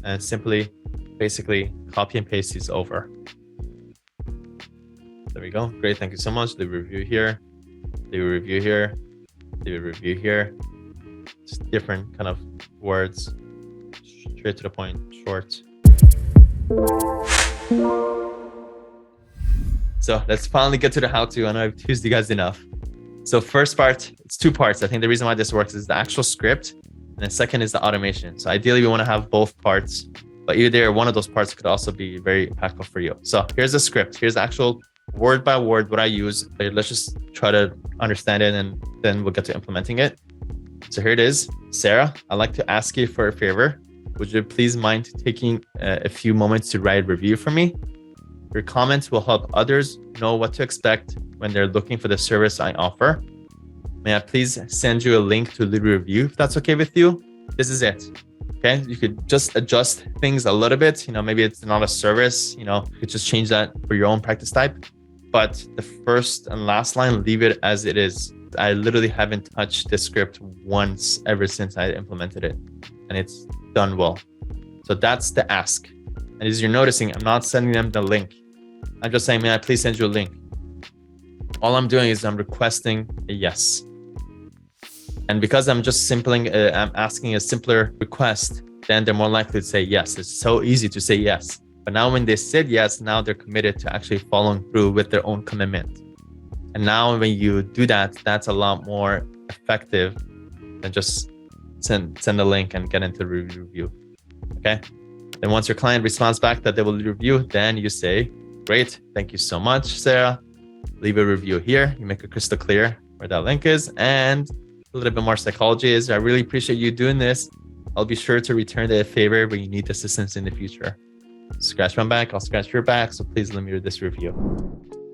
and simply basically copy and paste these over. There we go. Great. Thank you so much. Leave a review here. Leave a review here. Leave a review here. Just different kind of words. Straight to the point, short. So let's finally get to the how-to. I know I've teased you guys enough. So first part, it's two parts. I think the reason why this works is the actual script, and the second is the automation. So ideally, we want to have both parts, but either one of those parts could also be very impactful for you. So here's the script. Here's the actual word by word what I use. Let's just try to understand it, and then we'll get to implementing it. So here it is. Sarah, I'd like to ask you for a favor. Would you please mind taking a few moments to write a review for me? Your comments will help others know what to expect when they're looking for the service I offer. May I please send you a link to leave a review if that's okay with you? This is it. Okay, you could just adjust things a little bit. Maybe it's not a service. You could just change that for your own practice type. But the first and last line, leave it as it is. I literally haven't touched this script once ever since I implemented it, and it's done well. So that's the ask. And as you're noticing, I'm not sending them the link. I'm just saying, may I please send you a link? All I'm doing is I'm requesting a yes. And because I'm just I'm asking a simpler request, then they're more likely to say yes. It's so easy to say yes. But now when they said yes, now they're committed to actually following through with their own commitment. And now when you do that, that's a lot more effective than just send a link and get into the review. Okay. Then once your client responds back that they will review, then you say, great, thank you so much, Sarah. Leave a review here. You make it crystal clear where that link is. And a little bit more psychology is, I really appreciate you doing this. I'll be sure to return the favor when you need assistance in the future. Scratch my back, I'll scratch your back. So please let me read this review.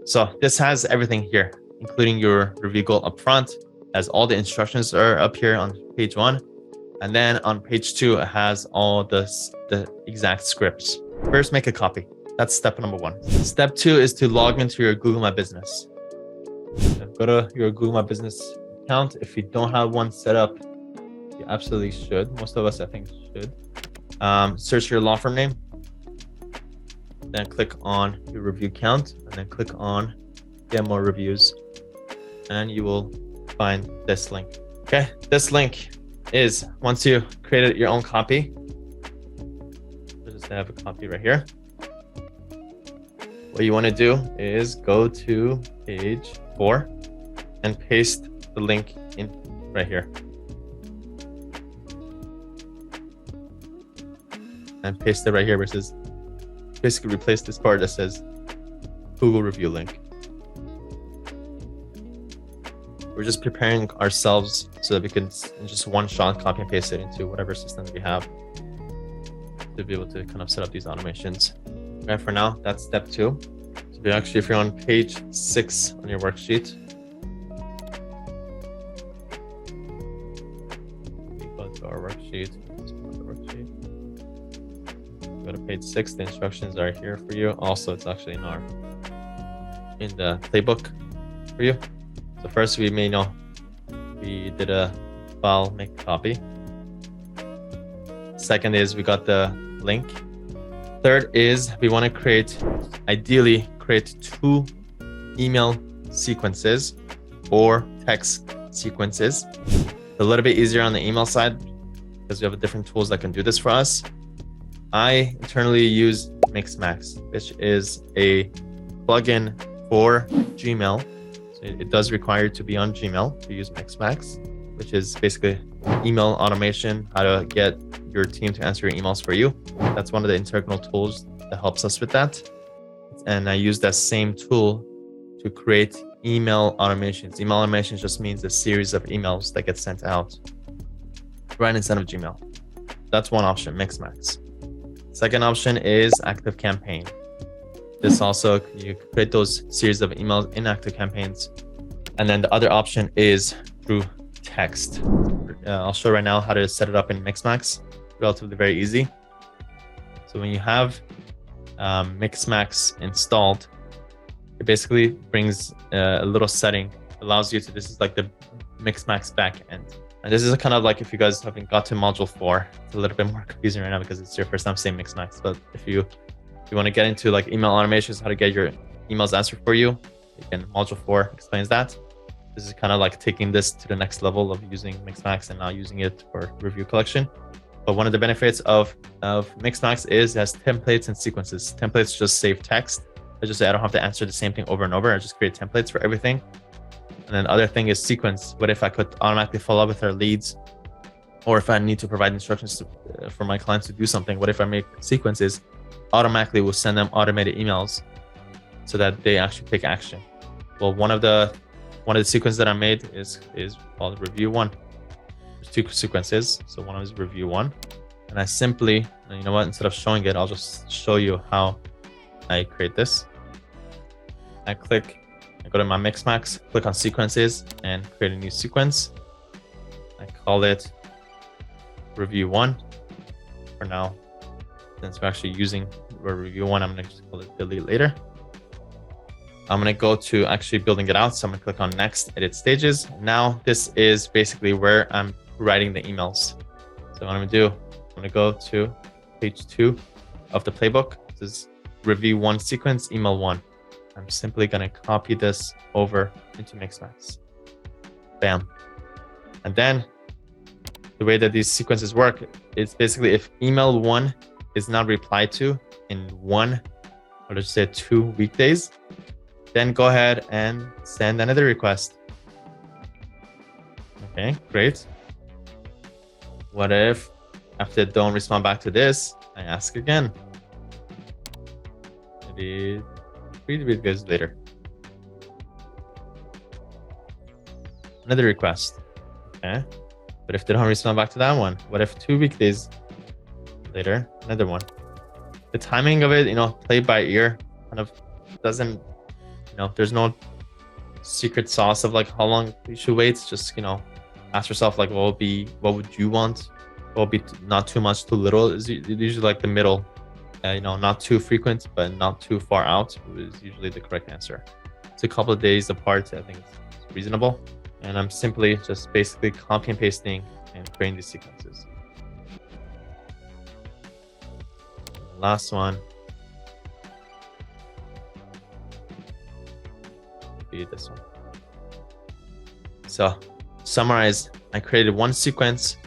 So this has everything here, including your review goal up front, as all the instructions are up here on page 1. And then on page 2, it has all the exact scripts. First, make a copy. That's step number 1. Step 2 is to log into your Google My Business. So go to your Google My Business account. If you don't have one set up, you absolutely should. Most of us, I think, should. Search your law firm name. Then click on your review count, and then click on get more reviews. And you will find this link. Okay, this link is, once you created your own copy, just have a copy right here. What you want to do is go to page 4 and paste the link in right here. And paste it right here versus basically replace this part that says Google review link. We're just preparing ourselves so that we can in just one shot copy and paste it into whatever system that we have to be able to kind of set up these automations. Okay, for now, that's step 2. So if you're on page 6 on your worksheet, we go to our worksheet. Go to page 6. The instructions are here for you. Also, it's actually in the playbook for you. So first, we did a file make copy. Second is we got the link. Third is we want to ideally create 2 email sequences or text sequences. A little bit easier on the email side because we have different tools that can do this for us. I internally use MixMax, which is a plugin for Gmail. So it does require you to be on Gmail to use MixMax, which is basically email automation, how to get your team to answer your emails for you. That's one of the integral tools that helps us with that. And I use that same tool to create email automations. Email automations just means a series of emails that get sent out right inside of Gmail. That's one option, MixMax. Second option is Active Campaign. This also, you create those series of emails in Active Campaigns. And then the other option is through text. I'll show right now how to set it up in MixMax. Relatively very easy. So when you have MixMax installed, it basically brings a little setting, allows you to, this is like the MixMax backend. And this is kind of like if you guys haven't got to module 4, it's a little bit more confusing right now because it's your first time seeing MixMax. But if you want to get into like email automations, how to get your emails answered for you, again, module 4 explains that. This is kind of like taking this to the next level of using MixMax and now using it for review collection. But one of the benefits of MixMax is it has templates and sequences. Templates just save text. I just say I don't have to answer the same thing over and over. I just create templates for everything. And then the other thing is sequence. What if I could automatically follow up with our leads, or if I need to provide instructions for my clients to do something? What if I make sequences? Automatically will send them automated emails so that they actually take action. Well, one of the sequences that I made is called review 1. There's 2 sequences. So one is review 1, and I simply, you know what, instead of showing it, I'll just show you how I create this. I go to my MixMax, click on sequences, and create a new sequence. I call it review 1 for now. Since we're actually using review 1, I'm going to just call it delete later. I'm going to go to actually building it out. So I'm going to click on next, edit stages. Now this is basically where I'm writing the emails. So what I'm going to do, I'm going to go to page 2 of the playbook. This is review 1 sequence, email 1. I'm simply going to copy this over into MixMax. Bam. And then the way that these sequences work is basically if email 1 is not replied to in 1, or let's say 2 weekdays, then go ahead and send another request. Okay, great. What if after they don't respond back to this, I ask again? Maybe 3 weeks later. Another request. Okay. But if they don't respond back to that one, what if 2 weekdays later, another one? The timing of it, play by ear, kind of doesn't, there's no secret sauce of like how long you should wait. Just, ask yourself like, what would you want? What would be not too much, too little? Is usually like the middle. Not too frequent, but not too far out is usually the correct answer. It's a couple of days apart. I think it's reasonable. And I'm simply just basically copy and pasting and creating these sequences. Last one. Be this one. So summarize, I created 1 sequence,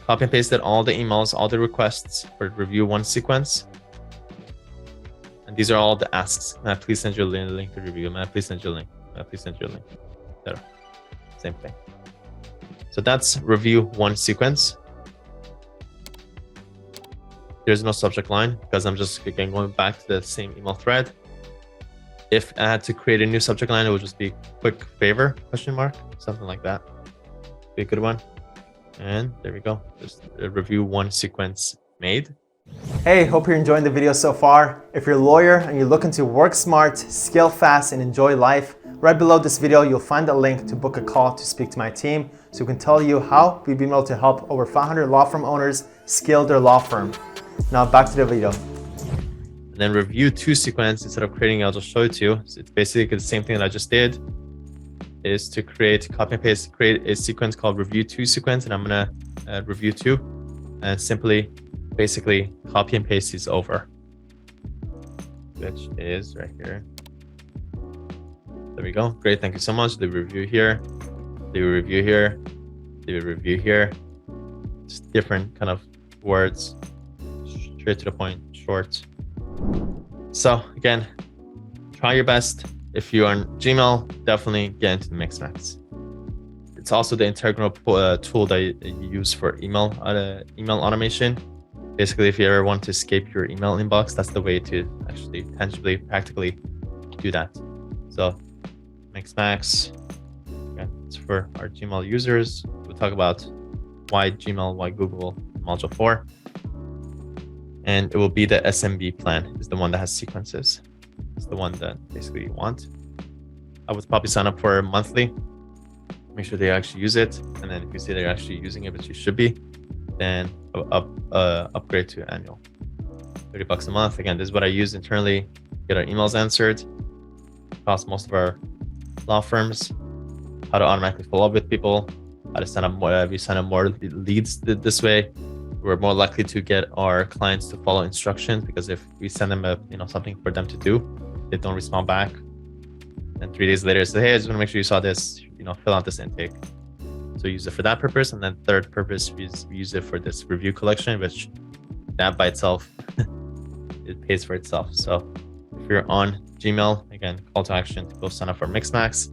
copy and pasted all the emails, all the requests for review 1 sequence. And these are all the asks. May I please send you a link to review? May I please send you a link? May I please send you a link? There. Same thing. So that's review 1 sequence. There's no subject line because I'm just again going back to the same email thread. If I had to create a new subject line, it would just be quick favor, ? Something like that. Be a good one. And there we go. Just a review 1 sequence made. Hey, hope you're enjoying the video so far. If you're a lawyer and you're looking to work smart, scale fast, and enjoy life, right below this video, you'll find a link to book a call to speak to my team so we can tell you how we've been able to help over 500 law firm owners scale their law firm. Now back to the video. And then review 2 sequence, instead of creating, I'll just show it to you. So it's basically the same thing that I just did, is to create, copy and paste, create a sequence called review 2 sequence. And I'm going to review 2 and simply basically copy and paste these over, which is right here. There we go. Great. Thank you so much. The review here, the review here, the review here. Just different kind of words, straight to the point, short. So again, try your best. If you're on Gmail, definitely get into the MixMax. It's also the integral tool that you use for email automation. Basically, if you ever want to escape your email inbox, that's the way to actually tangibly, practically do that. So MixMax, again, it's for our Gmail users. We'll talk about why Gmail, why Google, module 4. And it will be the SMB plan, is the one that has sequences. It's the one that basically you want. I would probably sign up for monthly, make sure they actually use it. And then if you say they're actually using it, which you should be, then upgrade to annual. $30 a month. Again, this is what I use internally, get our emails answered across most of our law firms, how to automatically follow up with people, how to sign up more. We sign up more leads this way. We're more likely to get our clients to follow instructions, because if we send them something for them to do, they don't respond back. And 3 days later, say, hey, I just want to make sure you saw this, fill out this intake. So use it for that purpose. And then third purpose, we use it for this review collection, which that by itself, it pays for itself. So if you're on Gmail, again, call to action to go sign up for MixMax.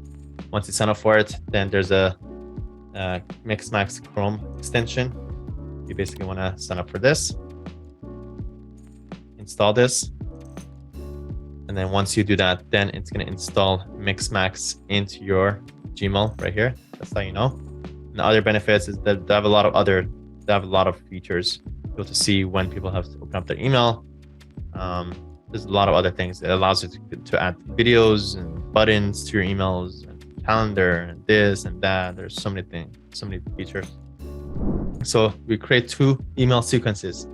Once you sign up for it, then there's a MixMax Chrome extension. You basically want to sign up for this, install this. And then once you do that, then it's going to install MixMax into your Gmail right here. That's how you know. And the other benefits is that they have a lot of features. You're able to see when people have to open up their email. There's a lot of other things. It allows you to add videos and buttons to your emails and calendar and this and that. There's so many things, so many features. So we create 2 email sequences.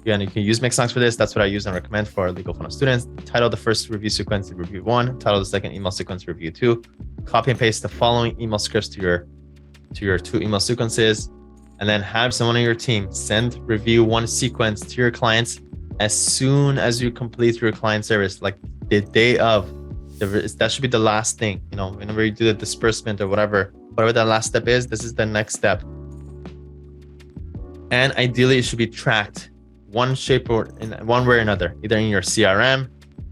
Again, you can use MixMax for this. That's what I use and recommend for legal funnel students. Title the first review sequence review 1. Title the second email sequence review 2. Copy and paste the following email scripts to your 2 email sequences, and then have someone on your team send review 1 sequence to your clients as soon as you complete your client service, like the day of. That should be the last thing. Whenever you do the disbursement or whatever that last step is, this is the next step. And ideally, it should be tracked one shape or in one way or another, either in your CRM.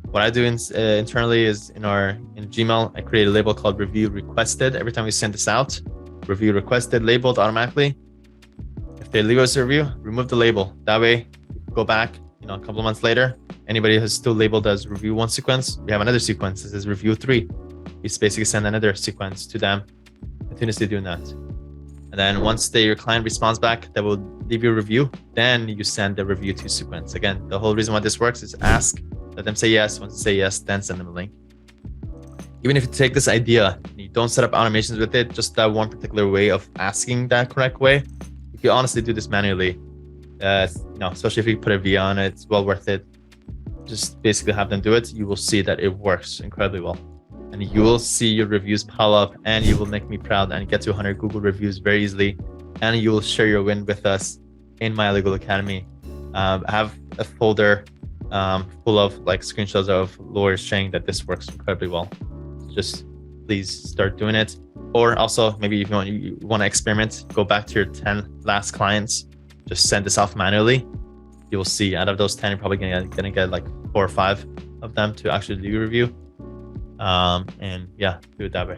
What I do internally is in Gmail, I create a label called review requested. Every time we send this out, review requested labeled automatically. If they leave us a review, remove the label. That way, go back, a couple of months later, anybody who's still labeled as review 1 sequence, we have another sequence. This is review 3. We basically send another sequence to them, continuously doing that. And then once your client responds back, they will leave you a review. Then you send the review 2 sequence. Again, the whole reason why this works is ask, let them say yes. Once they say yes, then send them a link. Even if you take this idea, you don't set up automations with it, just that one particular way of asking that correct way, you can honestly do this manually. Especially if you put a VIA on it, it's well worth it. Just basically have them do it. You will see that it works incredibly well. And you will see your reviews pile up, and you will make me proud and get to 100 Google reviews very easily. And you will share your win with us in my Legal Academy. I have a folder full of screenshots of lawyers saying that this works incredibly well. Just please start doing it. Or also, maybe if you want to experiment, go back to your 10 last clients, just send this off manually. You will see out of those 10, you're probably gonna get 4 or 5 of them to actually do your review. And yeah, do it that way.